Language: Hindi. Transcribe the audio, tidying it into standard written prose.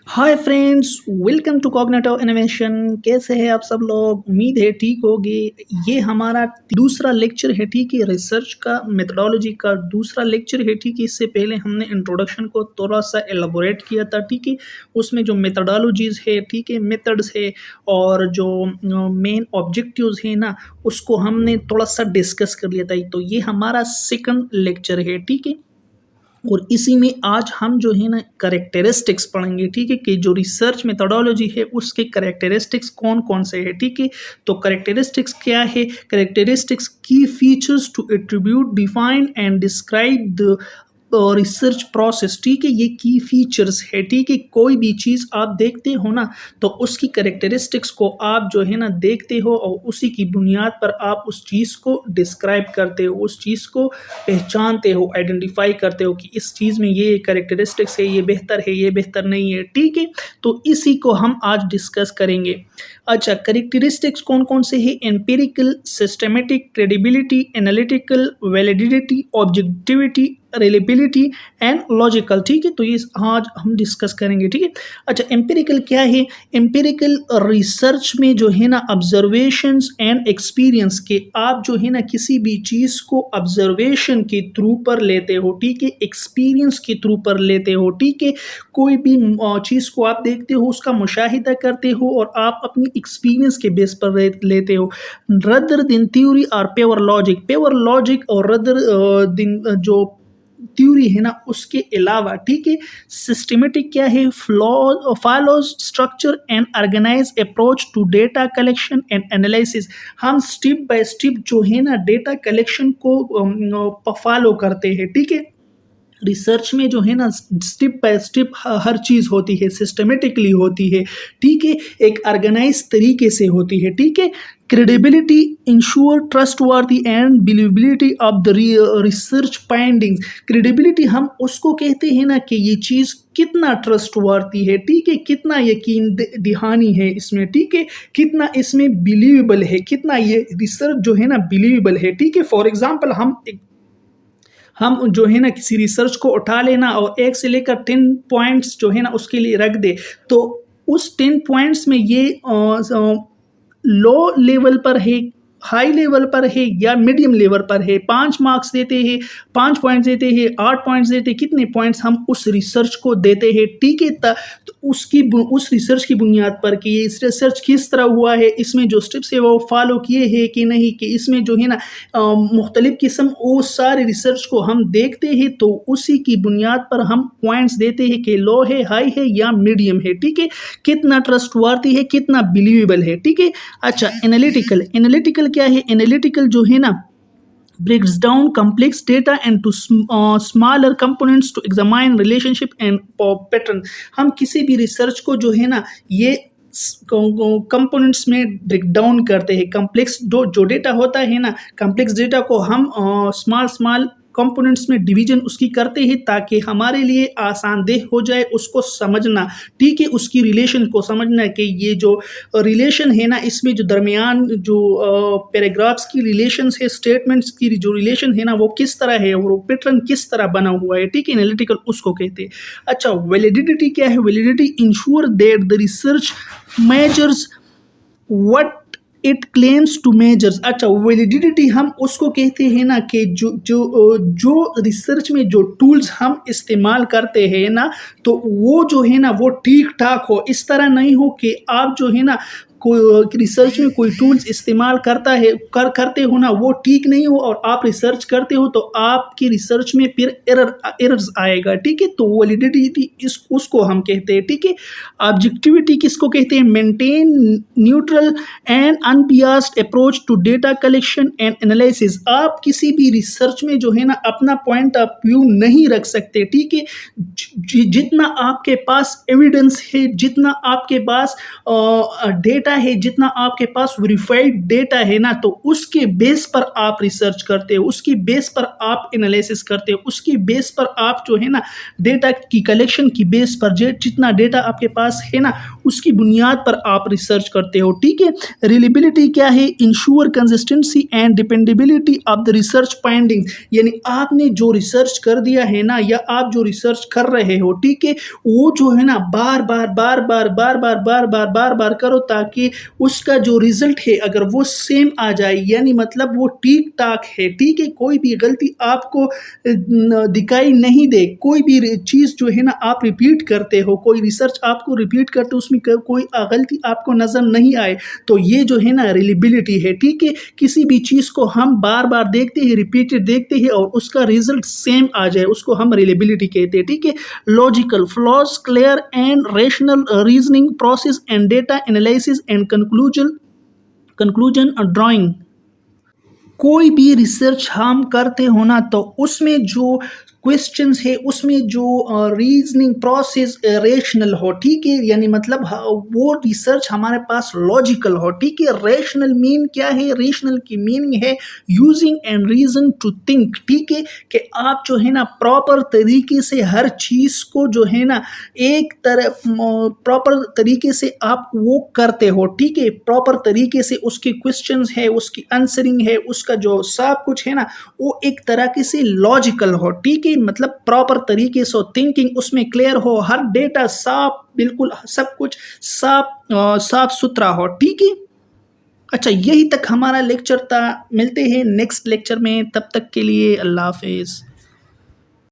Hi friends, welcome to cognitive innovation. कैसे हैं आप सब लोग? उम्मीद है ठीक होगी। ये हमारा दूसरा लेक्चर है, ठीक है, रिसर्च का मेथोडोलॉजी का दूसरा लेक्चर है, ठीक है। इससे पहले हमने इंट्रोडक्शन को थोड़ा सा एलाबोरेट किया था, ठीक है। उसमें जो मेथोडोलॉजीज है, ठीक है, मेथड्स है और जो मेन ऑब्जेक्टिव्स है ना, उसको हमने थोड़ा सा डिस्कस कर लिया था। तो ये हमारा सेकंड लेक्चर है, ठीक है। और इसी में आज हम जो है ना करेक्टरिस्टिक्स पढ़ेंगे, ठीक है, कि जो रिसर्च मेथोडोलॉजी है उसके करेक्टरिस्टिक्स कौन कौन से है, ठीक है। तो करेक्टरिस्टिक्स क्या है? करेक्टरिस्टिक्स की features to attribute define and describe the research process, ठीक है। ये की फीचर्स है, ठीक है। कोई भी चीज़ आप देखते हो ना, तो उसकी करेक्टरिस्टिक्स को आप जो है ना देखते हो और उसी की बुनियाद पर आप उस चीज़ को डिस्क्राइब करते हो, उस चीज़ को पहचानते हो, आइडेंटिफाई करते हो कि इस चीज़ में ये करेक्टरिस्टिक्स है, ये बेहतर है, ये बेहतर नहीं है, ठीक है। तो इसी को हम आज डिस्कस करेंगे। अच्छा, करेक्टरिस्टिक्स कौन कौन से हैं? Empirical, systematic, credibility, analytical, validity, objectivity, reliability and logical, ठीक है। तो ये आज हम डिस्कस करेंगे, ठीक है। अच्छा, एम्पिरिकल क्या है? एम्पिरिकल रिसर्च में जो है ना ऑब्जर्वेशंस एंड एक्सपीरियंस के आप जो है ना किसी भी चीज़ को ऑब्जर्वेशन के थ्रू पर लेते हो, ठीक है, एक्सपीरियंस के थ्रू पर लेते हो, ठीक है। कोई भी चीज़ को आप देखते हो, उसका मुशाहिदा करते हो और आप अपनी एक्सपीरियंस के बेस पर लेते हो, रदर दिन थ्योरी और प्योर लॉजिक और रदर दिन जो थ्योरी है ना उसके अलावा, ठीक है। सिस्टमेटिक क्या है? Follows structure and organise approach to data collection and analysis. हम स्टेप बाय स्टेप जो है ना डेटा कलेक्शन को फॉलो करते हैं, ठीक है। रिसर्च में जो है ना स्टेप बाय स्टेप हर चीज़ होती है, सिस्टमेटिकली होती है, ठीक है, एक ऑर्गेनाइज तरीके से होती है, ठीक है। Credibility ensure trustworthy and believability of the research findings. Credibility हम उसको कहते हैं ना कि ये चीज़ कितना ट्रस्टवर्दी है, ठीक है, कितना यकीन दहानी है इसमें, ठीक है, कितना इसमें बिलीवेबल है, कितना ये रिसर्च जो है ना बिलीवेबल है, ठीक है। फॉर एग्जाम्पल हम जो है ना किसी रिसर्च को उठा लेना और 1 से लेकर 10 पॉइंट्स जो है ना उसके लिए रख दे, तो उस 10 पॉइंट्स में ये लो लेवल पर है, हाई लेवल पर है या मीडियम लेवल पर है। 5 मार्क्स देते हैं, 5 पॉइंट्स देते हैं, 8 पॉइंट्स देते हैं, कितने पॉइंट्स हम उस रिसर्च को देते हैं, ठीक है। तो उस रिसर्च की बुनियाद पर कि ये रिसर्च किस तरह हुआ है, इसमें जो स्टेप्स है वो फॉलो किए हैं कि नहीं, कि इसमें जो है ना मुख्तलिफ किस्म वो सारे रिसर्च को हम देखते हैं, तो उसी की बुनियाद पर हम पॉइंट्स देते हैं कि लो है, हाई है या मीडियम है, ठीक है, कितना ट्रस्टवर्दी है, कितना बिलीवेबल है, ठीक है। अच्छा, एनालिटिकल क्या है? एनालिटिकल जो है ना breaks down complex data into smaller components to examine relationship and pattern। हम किसी भी रिसर्च को जो है ना ये कंपोनेंट्स में ब्रेक डाउन करते हैं। कम्प्लेक्स जो डेटा होता है ना, कम्प्लेक्स डेटा को हम स्मॉल स्मॉल कंपोनेंट्स में डिवीजन उसकी करते हैं ताकि हमारे लिए आसानदेह हो जाए उसको समझना, ठीक है, उसकी रिलेशन को समझना कि ये जो रिलेशन है ना इसमें जो दरमियान जो पैराग्राफ्स की रिलेशंस है, स्टेटमेंट्स की जो रिलेशन है ना वो किस तरह है और वो पैटर्न किस तरह बना हुआ है, ठीक है, एनालिटिकल उसको कहते हैं। अच्छा, वैलिडिटी क्या है? Validity ensure that the research measures what it claims to measures. अच्छा, वैलिडिटी हम उसको कहते हैं ना कि जो रिसर्च में जो टूल्स हम इस्तेमाल करते हैं ना, तो वो जो है ना वो ठीक ठाक हो, इस तरह नहीं हो कि आप जो है ना कोई रिसर्च में कोई टूल्स इस्तेमाल करते हो ना वो ठीक नहीं हो और आप रिसर्च करते हो तो आपकी रिसर्च में फिर एरर्स आएगा, ठीक है। तो वैलिडिटी उसको हम कहते हैं, ठीक है। ऑब्जेक्टिविटी किसको कहते हैं? Maintain neutral and unbiased approach to data collection and analysis. आप किसी भी रिसर्च में जो है ना अपना पॉइंट ऑफ व्यू नहीं रख सकते, ठीक है। जितना आपके पास एविडेंस है, जितना आपके पास डेटा डेटा है, जितना आपके पास वेरीफाइड डेटा है ना, तो उसके बेस पर आप रिसर्च करते हो, उसकी बेस पर आप एनालिसिस करते हो, उसकी बेस पर आप जो है ना डेटा की कलेक्शन की बेस पर जितना डेटा आपके पास है ना, उसकी बुनियाद पर आप रिसर्च करते हो। ठीक है, रिलेबिलिटी क्या है? Ensure consistency and dependability of the research finding, यानी आपने जो रिसर्च कर दिया है ना, या आप जो रिसर्च कर रहे हो, ठीक है, वो जो है ना बार बार बार बार बार बार बार बार बार बार करो, ताकि उसका जो रिजल्ट है अगर वो सेम आ जाए, यानी मतलब वो ठीक ठाक है। ठीक है, कोई भी गलती आपको दिखाई नहीं दे, कोई भी चीज़ जो है ना आप रिपीट करते हो, कोई रिसर्च आपको रिपीट करते हो, उसमें कोई गलती आपको नज़र नहीं आए, तो ये जो है ना रिलेबिलिटी है। ठीक है, किसी भी चीज़ को हम बार बार देखते हैं, रिपीटेड देखते हैं और उसका रिजल्ट सेम आ जाए, उसको हम रिलेबिलिटी कहते हैं। ठीक है, logical flaws, clear and rational reasoning process and data analysis and conclusion drawing. कोई भी रिसर्च हम करते हो ना, तो उसमें जो क्वेश्चंस है, उसमें जो रीजनिंग प्रोसेस रेशनल हो। ठीक है, यानी मतलब वो रिसर्च हमारे पास लॉजिकल हो। ठीक है, रेशनल मीन क्या है? रेशनल की मीनिंग है using and reason to think. ठीक है, कि आप जो है ना प्रॉपर तरीके से हर चीज़ को जो है ना एक तरफ प्रॉपर तरीके से आप वो करते हो। ठीक है, प्रॉपर तरीके से उसके क्वेश्चंस है, उसकी आंसरिंग है, उसका जो सब कुछ है ना, वो एक तरह से लॉजिकल हो। ठीक है, मतलब प्रॉपर तरीके से थिंकिंग उसमें क्लियर हो, हर डेटा साफ, बिल्कुल सब कुछ साफ सुथरा हो। ठीक है, अच्छा, यही तक हमारा लेक्चर था। मिलते हैं नेक्स्ट लेक्चर में, तब तक के लिए अल्लाह हाफिज़।